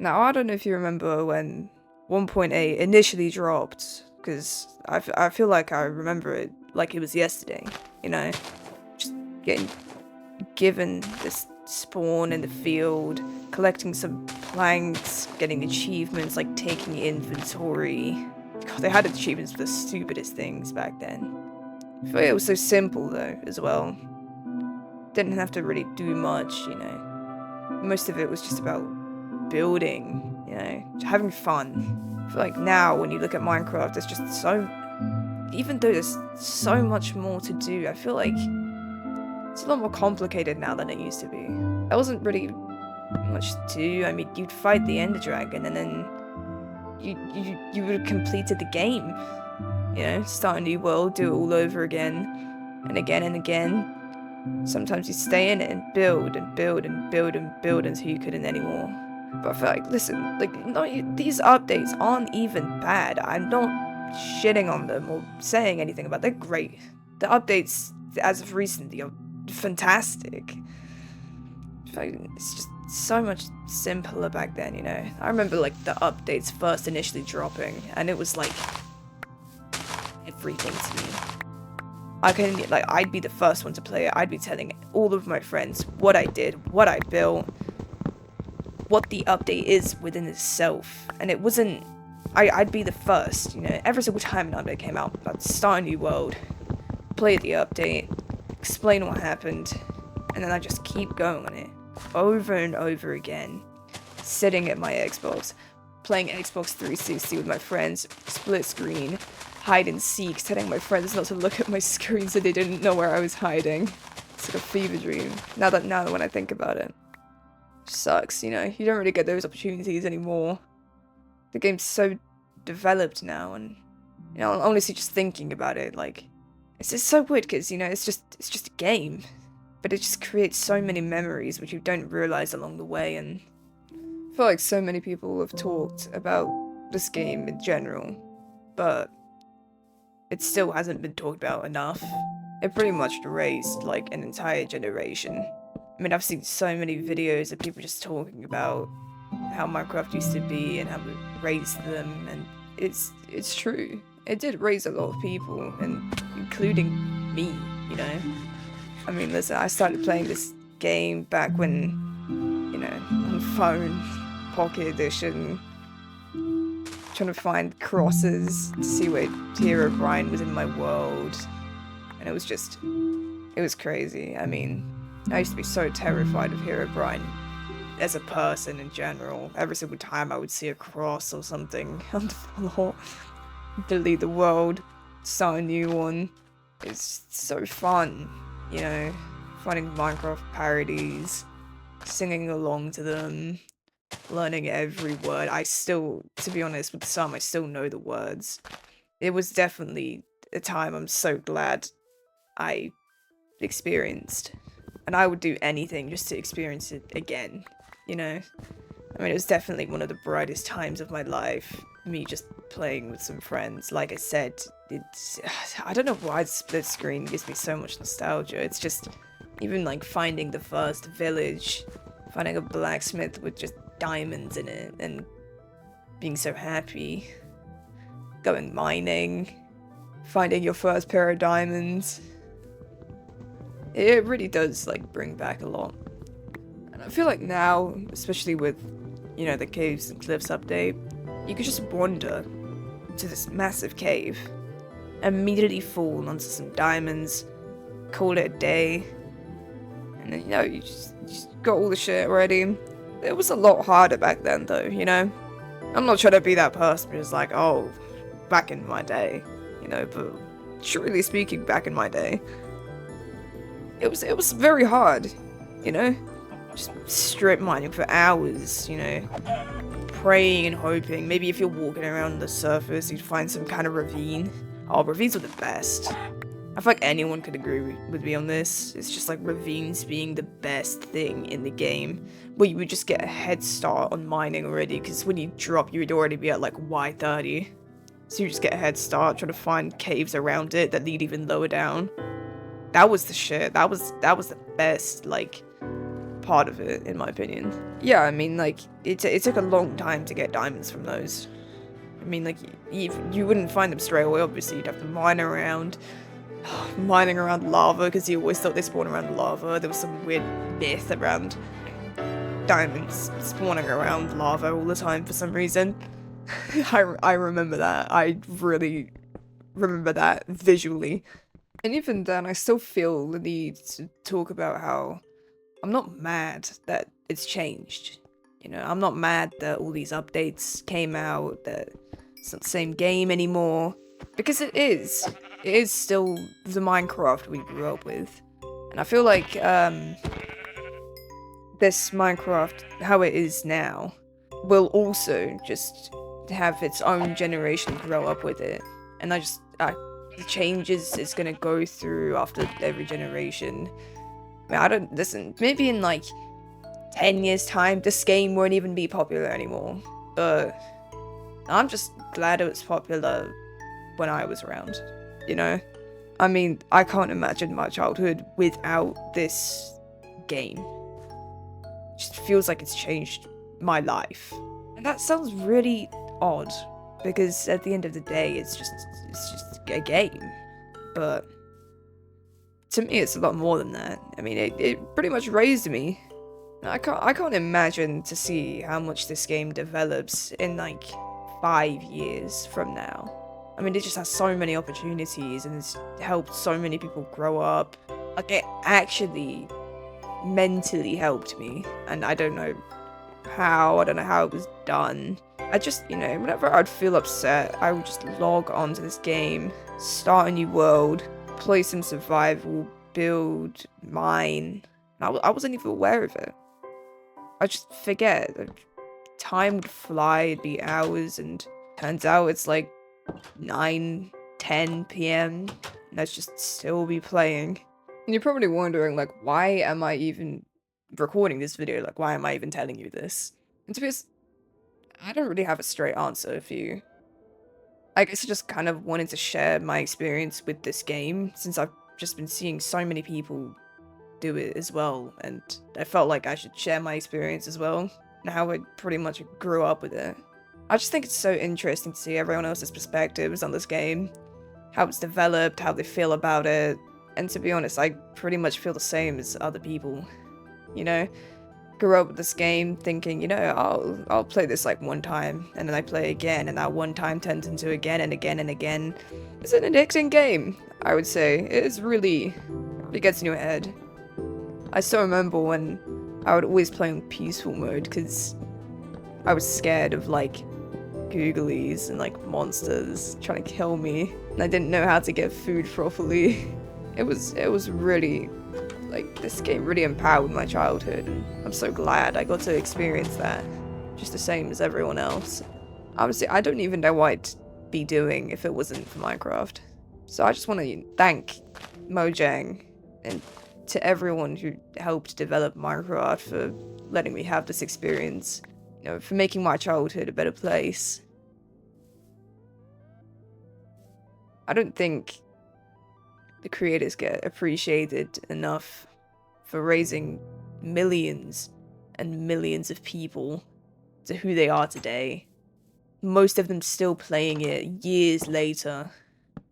Now, I don't know if you remember when 1.8 initially dropped, because I feel like I remember it like it was yesterday, you know? Just getting given this spawn in the field, collecting some planks, getting achievements like taking inventory. God, they had achievements for the stupidest things back then. I feel like it was so simple though, as well. Didn't have to really do much, you know. Most of it was just about building, you know, having fun. I feel like now when you look at Minecraft, there's just so, even though there's so much more to do, I feel like it's a lot more complicated now than it used to be. There wasn't really much to do. I mean, you'd fight the Ender Dragon and then you would have completed the game. You know, start a new world, do it all over again and again and again. Sometimes you stay in it and build and build and build and build until you couldn't anymore. But I feel like, listen, like, no, these updates aren't even bad. I'm not shitting on them or saying anything about them. They're great. The updates, as of recently, are fantastic. I feel like it's just so much simpler back then, you know? I remember, like, the updates first initially dropping, and it was, like, everything to me. I'd be the first one to play it. I'd be telling all of my friends what I did, what I built, what the update is within itself. And it wasn't... I'd be the first, you know? Every single time an update came out, I'd start a new world, play the update, explain what happened, and then I just keep going on it. Over and over again. Sitting at my Xbox, playing Xbox 360 with my friends, split screen, hide and seek, telling my friends not to look at my screen so they didn't know where I was hiding. It's like a fever dream. Now that when I think about it. Sucks, you know, you don't really get those opportunities anymore. The game's so developed now, and you know, honestly just thinking about it, like, it's just so weird because, you know, it's just a game. But it just creates so many memories which you don't realize along the way, and I feel like so many people have talked about this game in general, but it still hasn't been talked about enough. It pretty much erased, like, an entire generation. I mean, I've seen so many videos of people just talking about how Minecraft used to be and how it raised them, and it's true. It did raise a lot of people, and including me, you know? I mean, listen, I started playing this game back when, you know, on phone, Pocket Edition, trying to find crosses to see where Herobrine was in my world, and it was crazy. I mean, I used to be so terrified of Herobrine as a person in general. Every single time I would see a cross or something on the floor, delete the world, start a new one. It's so fun. You know, finding Minecraft parodies, singing along to them, learning every word. To be honest, with some, I still know the words. It was definitely a time I'm so glad I experienced. And I would do anything just to experience it again, you know? I mean, it was definitely one of the brightest times of my life. Me just playing with some friends. Like I said, I don't know why split screen gives me so much nostalgia. It's just, even like finding the first village, finding a blacksmith with just diamonds in it, and being so happy. Going mining, finding your first pair of diamonds. It really does, like, bring back a lot. And I feel like now, especially with, you know, the Caves and Cliffs update, you could just wander to this massive cave, immediately fall onto some diamonds, call it a day, and then, you know, you just got all the shit ready. It was a lot harder back then, though, you know? I'm not trying to be that person who's like, oh, back in my day, you know, but truly speaking, back in my day, it was very hard, you know? Just strip mining for hours, you know? Praying and hoping. Maybe if you're walking around the surface, you'd find some kind of ravine. Oh, ravines are the best. I feel like anyone could agree with me on this. It's just like ravines being the best thing in the game, where you would just get a head start on mining already, because when you drop, you would already be at like Y30. So you just get a head start, trying to find caves around it that lead even lower down. That was the shit. That was the best, like, part of it, in my opinion. Yeah, I mean, like, it took a long time to get diamonds from those. I mean, like, you wouldn't find them straight away, obviously. You'd have to mine around, mining around lava, because you always thought they spawned around lava. There was some weird myth around diamonds spawning around lava all the time for some reason. I remember that. I really remember that visually. And even then, I still feel the need to talk about how I'm not mad that it's changed. You know, I'm not mad that all these updates came out, that it's not the same game anymore. Because it is. It is still the Minecraft we grew up with. And I feel like, this Minecraft, how it is now, will also just have its own generation grow up with it. And the changes it's gonna go through after every generation. I don't, listen, maybe in like 10 years time, this game won't even be popular anymore. But I'm just glad it was popular when I was around, you know? I mean, I can't imagine my childhood without this game. It just feels like it's changed my life. And that sounds really odd, because at the end of the day, it's just a game. But to me, it's a lot more than that. I mean, it pretty much raised me. I can't imagine to see how much this game develops in like 5 years from now. I mean, it just has so many opportunities, and it's helped so many people grow up. Like, it actually mentally helped me, and I don't know how it was done. I just, you know, whenever I'd feel upset, I would just log onto this game, start a new world, play some survival, build, mine. I wasn't even aware of it. I just forget. Time would fly, it'd be hours, and turns out it's like 9, 10 p.m. and I'd just still be playing. And you're probably wondering, like, why am I even recording this video? Like, why am I even telling you this? And to be honest, I don't really have a straight answer for you. I guess I just kind of wanted to share my experience with this game, since I've just been seeing so many people do it as well, and I felt like I should share my experience as well, and how I pretty much grew up with it. I just think it's so interesting to see everyone else's perspectives on this game, how it's developed, how they feel about it, and to be honest, I pretty much feel the same as other people, you know? Grew up with this game thinking, you know, I'll play this like one time, and then I play again, and that one time turns into again and again and again. It's an addicting game, I would say. It is really gets in your head. I still remember when I would always play on peaceful mode, because I was scared of like googlies and like monsters trying to kill me, and I didn't know how to get food properly. It was really, like, this game really empowered my childhood, and I'm so glad I got to experience that, just the same as everyone else. Honestly, I don't even know what I'd be doing if it wasn't for Minecraft. So I just want to thank Mojang and to everyone who helped develop Minecraft for letting me have this experience, you know, for making my childhood a better place. I don't think the creators get appreciated enough for raising millions and millions of people to who they are today. Most of them still playing it years later.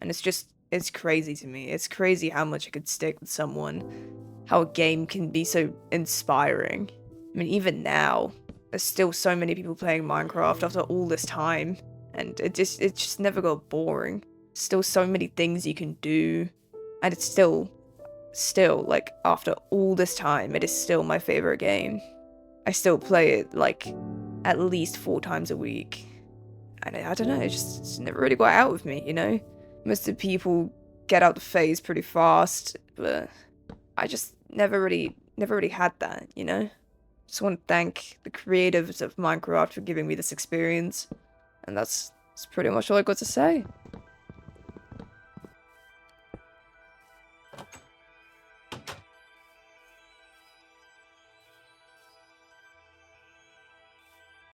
And it's crazy to me. It's crazy how much it could stick with someone. How a game can be so inspiring. I mean, even now, there's still so many people playing Minecraft after all this time. And it just never got boring. Still so many things you can do. And it's still, like, after all this time, it is still my favorite game. I still play it, like, at least 4 times a week. And I don't know, it's never really got out of me, you know? Most of the people get out the phase pretty fast, but I just never really had that, you know? Just want to thank the creators of Minecraft for giving me this experience. And that's pretty much all I got to say.